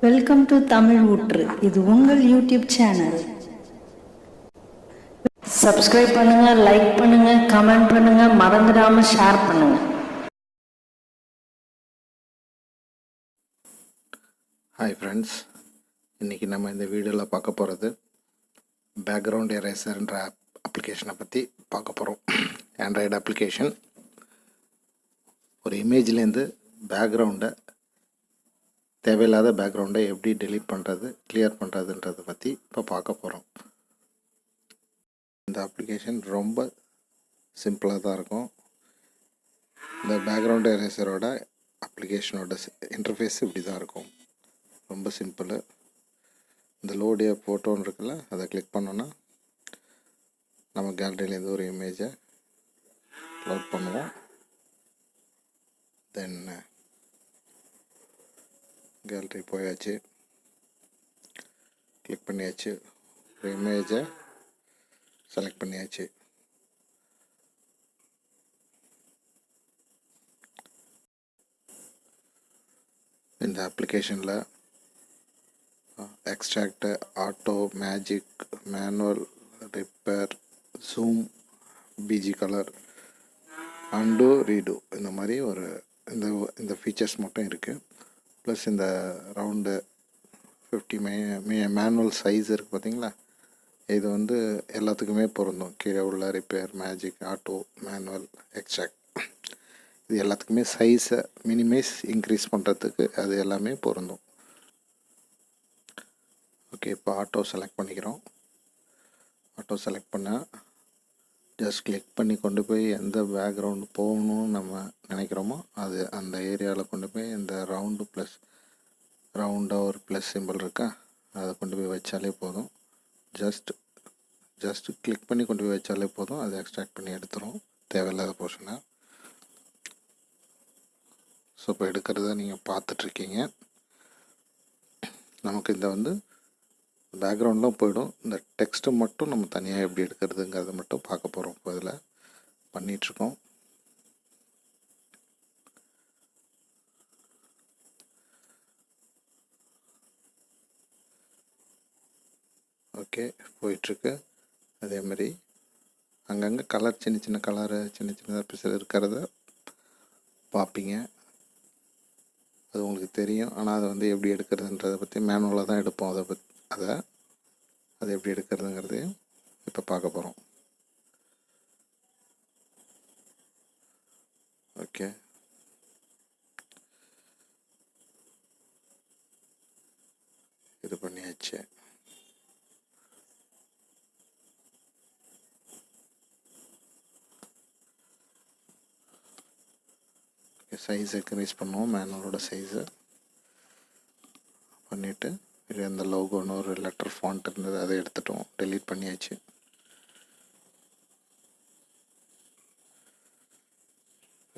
Welcome to Tamil ஊற்று. இது உங்கள் யூடியூப் சேனல். சப்ஸ்கிரைப் பண்ணுங்க, லைக் பண்ணுங்க, கமெண்ட் பண்ணுங்க, மறந்துடாம ஷேர் பண்ணுங்க. ஹாய் ஃப்ரெண்ட்ஸ், இன்றைக்கி நம்ம இந்த வீடியோவில் பார்க்க போகிறது பேக்ரவுண்ட் எரேசர்ன்ற அப்ளிகேஷனை பற்றி பார்க்க போகிறோம். Android application. ஒரு இமேஜ்லேருந்து பேக்ரவுண்டை, தேவையில்லாத பேக்ரவுண்டை எப்படி டெலீட் பண்ணுறது, கிளியர் பண்ணுறதுன்றதை பற்றி இப்போ பார்க்க போகிறோம். இந்த அப்ளிகேஷன் ரொம்ப சிம்பிளாக தான் இருக்கும். இந்த பேக்ரவுண்ட் எரேசரோட அப்ளிகேஷனோட இன்டர்ஃபேஸ் இப்படி தான் இருக்கும். ரொம்ப சிம்பிள். இந்த லோடிய ஃபோட்டோன்னு இருக்குல்ல, அதை கிளிக் பண்ணோன்னா நம்ம கேலரியிலேருந்து ஒரு இமேஜை லோட் பண்ணுவோம். தென் கேலரி போயாச்சு, கிளிக் பண்ணியாச்சு, ஒரு இமேஜை செலக்ட் பண்ணியாச்சு. இந்த அப்ளிகேஷனில் extract, auto, magic, manual, repair, zoom, PG colour, and, read இந்த மாதிரி ஒரு இந்த ஃபீச்சர்ஸ் மட்டும் இருக்குது. ப்ளஸ் இந்த ரவுண்டு 50 மேனுவல் சைஸ் இருக்குது பார்த்தீங்களா, இது வந்து எல்லாத்துக்குமே பொருந்தும். கீழே உள்ள repair, magic, auto, manual, extract, இது எல்லாத்துக்குமே சைஸை மினிமைஸ் இன்க்ரீஸ் பண்ணுறதுக்கு அது எல்லாமே பொருந்தும். ஓகே, இப்போ ஆட்டோ செலக்ட் பண்ணிக்கிறோம். ஆட்டோ செலக்ட் பண்ணால் ஜஸ்ட் கிளிக் பண்ணி கொண்டு போய் எந்த பேக்ரவுண்டு போகணும்னு நம்ம நினைக்கிறோமோ அது அந்த ஏரியாவில் கொண்டு போய் இந்த ரவுண்டு ப்ளஸ் ரவுண்டாக ஒரு ப்ளஸ் சிம்பிள் இருக்கா, அதை கொண்டு போய் வச்சாலே போதும். ஜஸ்ட்டு கிளிக் பண்ணி கொண்டு போய் வச்சாலே போதும், அதை எக்ஸ்ட்ராக்ட் பண்ணி எடுத்துரும் தேவையில்லாத போர்ஷனை. ஸோ இப்போ எடுக்கிறத நீங்கள் பார்த்துட்ருக்கீங்க. நமக்கு இந்த வந்து பேக்ரவுண்ட்லாம் போயிடும். இந்த டெக்ஸ்ட்டு மட்டும் நம்ம தனியாக எப்படி எடுக்கிறதுங்கிறத மட்டும் பார்க்க போகிறோம். இப்போ இதில் பண்ணிகிட்ருக்கோம். ஓகே, போயிட்டுருக்கு. அதேமாதிரி அங்கங்கே கலர், சின்ன சின்ன கலரு, சின்ன சின்னதாக பிசர் இருக்கிறத பார்ப்பீங்க. அது உங்களுக்கு தெரியும். ஆனால் அதை வந்து எப்படி எடுக்கிறதுன்றதை பற்றி மேனுவலாக தான் எடுப்போம். அதை எப்படி எடுக்கிறதுங்கிறதையும் இப்போ பார்க்க போகிறோம். ஓகே, இது பண்ணியாச்சு. சைஸை இன்க்ரீஸ் பண்ணுவோம். மேனுவலோட சைஸை பண்ணிவிட்டு இது அந்த லோகோன்னு ஒரு லெட்டர் ஃபாண்ட் இருந்தது, அதை எடுத்துட்டோம், டெலீட் பண்ணியாச்சு.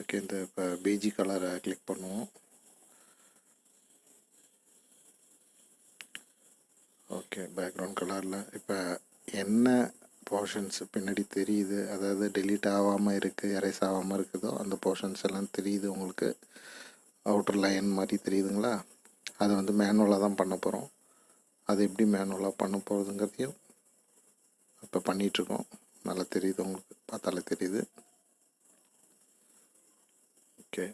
ஓகே, இந்த இப்போ பிஜி கலரை கிளிக் பண்ணுவோம். ஓகே, பேக்ரவுண்ட் கலரில் இப்போ என்ன போர்ஷன்ஸ் பின்னாடி தெரியுது, அதாவது டெலீட் ஆகாமல் இருக்குது, எரேஸ் ஆகாமல் இருக்குதோ அந்த போர்ஷன்ஸ் எல்லாம் தெரியுது உங்களுக்கு. அவுட்டர் லைன் மாதிரி தெரியுதுங்களா, அதை வந்து மேனுவலாக தான் பண்ண போகிறோம். அது எப்படி மேனுவலாக பண்ண போகிறதுங்கிறதையும் இப்போ பண்ணிகிட்ருக்கோம். நல்லா தெரியுது, உங்களுக்கு பார்த்தாலே தெரியுது. ஓகே,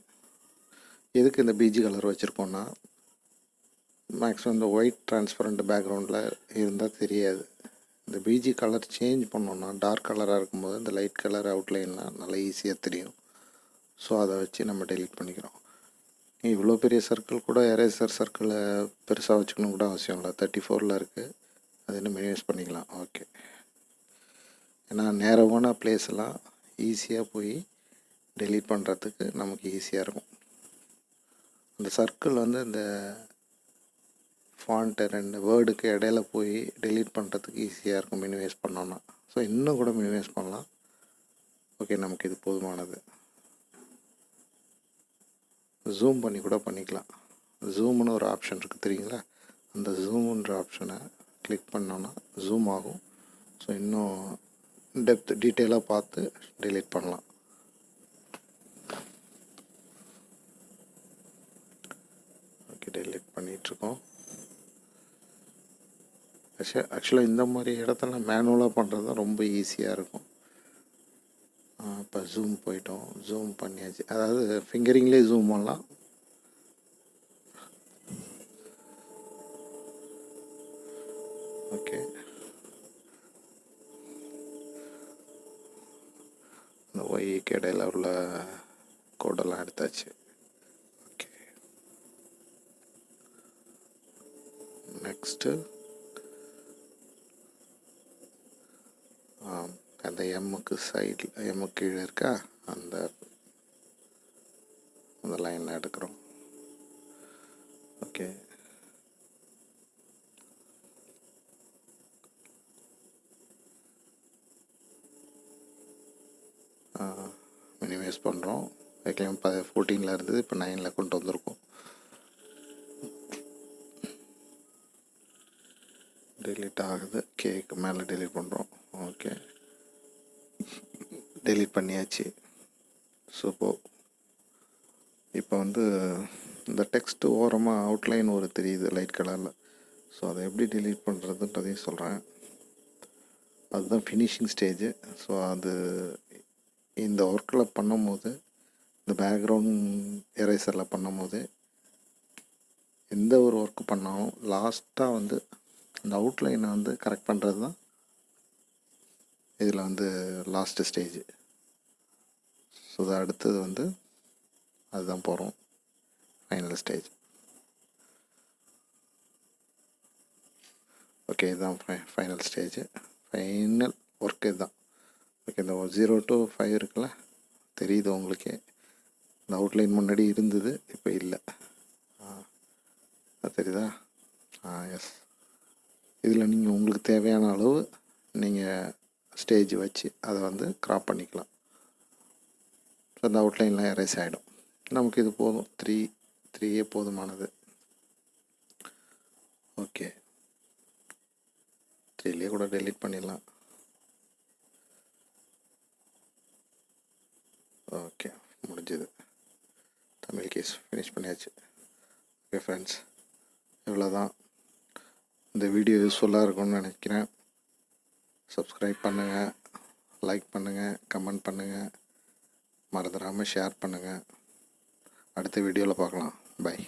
எதுக்கு இந்த பிஜி கலர் வச்சுருக்கோன்னா, மேக்ஸிமம் இந்த ஒயிட் டிரான்ஸ்பரண்ட் பேக்ரவுண்டில் இருந்தால் தெரியாது. இந்த பிஜி கலர் சேஞ்ச் பண்ணோன்னா டார்க் கலராக இருக்கும்போது இந்த லைட் கலர் அவுட்லைன்லாம் நல்லா ஈஸியாக தெரியும். ஸோ அதை வச்சு நம்ம டெலீட் பண்ணிக்கிறோம். இவ்வளோ பெரிய சர்க்கிள் கூட எரேசர் சர்க்கிளை பெருசாக வச்சுக்கணும் கூட அவசியம் இல்லை. 34 இருக்குது, அது இன்னும் மினிமைஸ் பண்ணிக்கலாம். ஓகே, ஏன்னா நேரவான பிளேஸ்லாம் ஈஸியாக போய் டெலீட் பண்ணுறதுக்கு நமக்கு ஈஸியாக இருக்கும். அந்த சர்க்கிள் வந்து இந்த ஃபாண்ட்டு 2 வேர்டுக்கு இடையில போய் டெலீட் பண்ணுறதுக்கு ஈஸியாக இருக்கும் மினிமைஸ் பண்ணோன்னா. ஸோ இன்னும் கூட மினிமைஸ் பண்ணலாம். ஓகே, நமக்கு இது போதுமானது. ஜூம் பண்ணி கூட பண்ணிக்கலாம். ஜூம்னு ஒரு ஆப்ஷன் இருக்குது தெரியுங்களா, அந்த ஜூம்ன்ற ஆப்ஷனை கிளிக் பண்ணோன்னா ஜூம் ஆகும். ஸோ இன்னும் டீட்டெயிலாக பார்த்து டெலீட் பண்ணலாம். ஓகே, டெலீட் பண்ணிகிட்ருக்கோம். ஆக்சுவலாக இந்த மாதிரி இடத்துல மேனுவலாக பண்ணுறது தான் ரொம்ப ஈஸியாக இருக்கும். இப்போ ஜூம் போயிட்டோம், ஜூம் பண்ணியாச்சு. அதாவது ஃபிங்கரிங்லேயே ஜூம் பண்ணலாம். ஓகே, இந்த ஒய்க்கு இடையில உள்ள கோடெல்லாம் எடுத்தாச்சு. ஓகே, நெக்ஸ்ட்டு அந்த எம்முக்கு சைடில், எம்முக்கு கீழே இருக்கா அந்த லைனில் எடுக்கிறோம். ஓகே, மினிமைஸ் பண்ணுறோம். வைக்கலாம் 14 இருந்தது, இப்போ 9 கொண்டு வந்திருக்கோம். டெலீட் ஆகுது, கேக்கு மேலே டெலீட் பண்ணுறோம். ஓகே, டெலீட் பண்ணியாச்சு. சூப்பர். இப்போ இந்த டெக்ஸ்ட்டு ஓரமாக அவுட்லைன் ஒரு தெரியுது லைட் கலரில். ஸோ அதை எப்படி டெலீட் பண்ணுறதுன்றதையும் சொல்கிறேன். அதுதான் ஃபினிஷிங் ஸ்டேஜு. ஸோ அது இந்த ஒர்க்கில் பண்ணும்போது, இந்த பேக்ரவுண்ட் எரேசரில் பண்ணும்போது, எந்த ஒரு ஒர்க்கு பண்ணாலும் லாஸ்ட்டாக அந்த அவுட்லைனை கரெக்ட் பண்ணுறது தான் இதில் லாஸ்ட்டு ஸ்டேஜு. ஸோ அது அடுத்தது அதுதான் போகிறோம், ஃபைனல் ஸ்டேஜ். ஓகே, இதுதான் ஃபைனல் ஸ்டேஜு, ஃபைனல் ஒர்க்கு இதுதான். ஓகே, இந்த 0 to 5 இருக்குல்ல, தெரியுது உங்களுக்கே. இந்த அவுட்லைன் முன்னாடி இருந்தது, இப்போ இல்லை. தெரியுதா? எஸ். இதில் நீங்கள் உங்களுக்கு தேவையான அளவு நீங்கள் ஸ்டேஜ் வச்சு அதை க்ராப் பண்ணிக்கலாம். ஸோ அந்த அவுட்லைன்லாம் எரேஸ் ஆகிடும். நமக்கு இது போதும், 3 போதுமானது. ஓகே, 3 கூட டெலீட் பண்ணிடலாம். ஓகே, முடிஞ்சது. தமிழ் கேஸ் ஃபினிஷ் பண்ணியாச்சு. ஓகே ஃப்ரெண்ட்ஸ், இவ்வளோதான். இந்த வீடியோ யூஸ்ஃபுல்லாக இருக்கும்னு நினைக்கிறேன். சப்ஸ்கிரைப் பண்ணுங்கள், லைக் பண்ணுங்கள், கமெண்ட் பண்ணுங்கள், மறந்துடாமல் ஷேர் பண்ணுங்கள். அடுத்த வீடியோவில் பார்க்கலாம். பை.